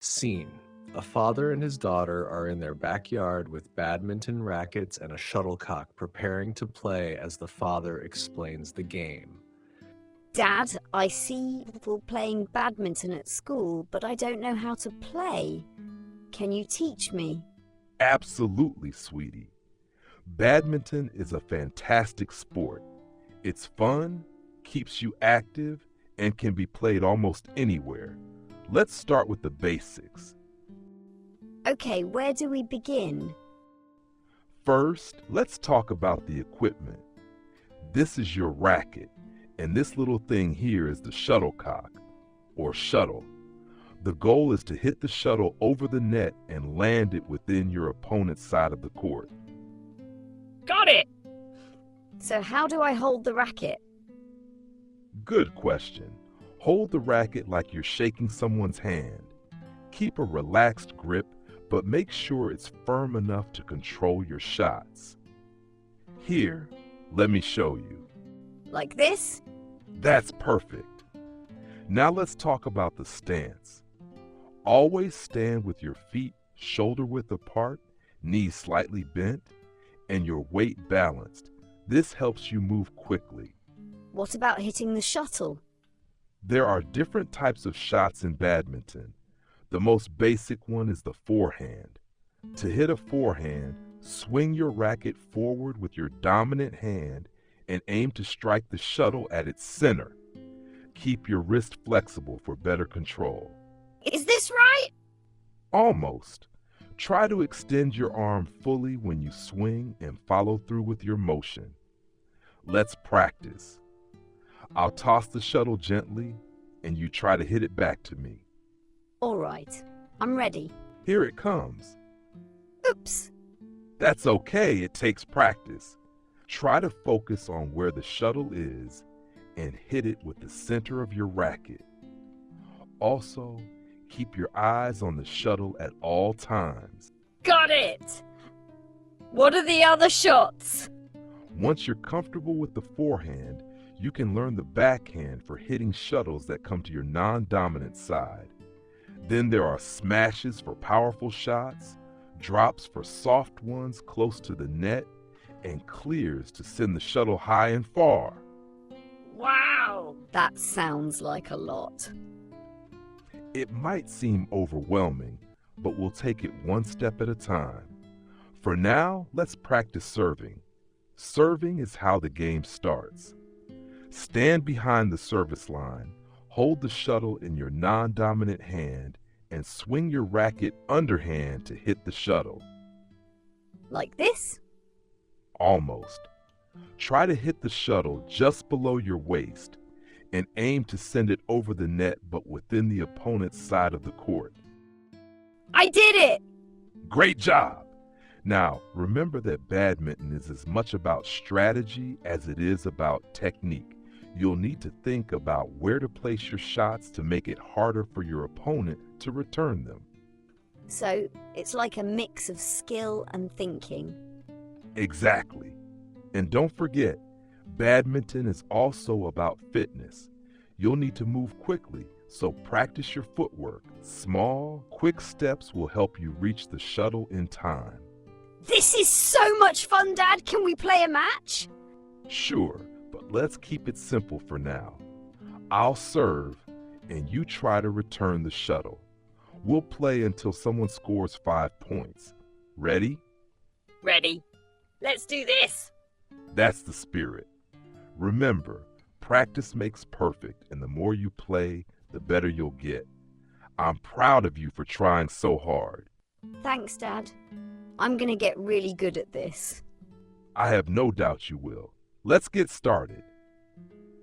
Scene. A father and his daughter are in their backyard with badminton rackets and a shuttlecock preparing to play as the father explains the game. Dad, I see people playing badminton at school, but I don't know how to play. Can you teach me? Absolutely, sweetie. Badminton is a fantastic sport. It's fun, keeps you active, and can be played almost anywhere. Let's start with the basics. Okay, where do we begin? First, let's talk about the equipment. This is your racket, and this little thing here is the shuttlecock, or shuttle. The goal is to hit the shuttle over the net and land it within your opponent's side of the court. Got it! So how do I hold the racket? Good question. Hold the racket like you're shaking someone's hand. Keep a relaxed grip, but make sure it's firm enough to control your shots. Here, let me show you. Like this? That's perfect. Now let's talk about the stance. Always stand with your feet shoulder width apart, knees slightly bent, and your weight balanced. This helps you move quickly. What about hitting the shuttle? There are different types of shots in badminton. The most basic one is the forehand. To hit a forehand, swing your racket forward with your dominant hand and aim to strike the shuttle at its center. Keep your wrist flexible for better control. Is this right? Almost. Try to extend your arm fully when you swing and follow through with your motion. Let's practice. I'll toss the shuttle gently, and you try to hit it back to me. All right, I'm ready. Here it comes. Oops. That's okay, it takes practice. Try to focus on where the shuttle is and hit it with the center of your racket. Also, keep your eyes on the shuttle at all times. Got it! What are the other shots? Once you're comfortable with the forehand, you can learn the backhand for hitting shuttles that come to your non-dominant side. Then there are smashes for powerful shots, drops for soft ones close to the net, and clears to send the shuttle high and far. Wow! That sounds like a lot. It might seem overwhelming, but we'll take it one step at a time. For now, let's practice serving. Serving is how the game starts. Stand behind the service line, hold the shuttle in your non-dominant hand, and swing your racket underhand to hit the shuttle. Like this? Almost. Try to hit the shuttle just below your waist and aim to send it over the net but within the opponent's side of the court. I did it! Great job! Now, remember that badminton is as much about strategy as it is about technique. You'll need to think about where to place your shots to make it harder for your opponent to return them. So it's like a mix of skill and thinking. Exactly. And don't forget, badminton is also about fitness. You'll need to move quickly, so practice your footwork. Small, quick steps will help you reach the shuttle in time. This is so much fun, Dad. Can we play a match? Sure, but let's keep it simple for now. I'll serve, and you try to return the shuttle. We'll play until someone scores 5 points. Ready? Ready. Let's do this! That's the spirit. Remember, practice makes perfect, and the more you play, the better you'll get. I'm proud of you for trying so hard. Thanks, Dad. I'm gonna get really good at this. I have no doubt you will. Let's get started.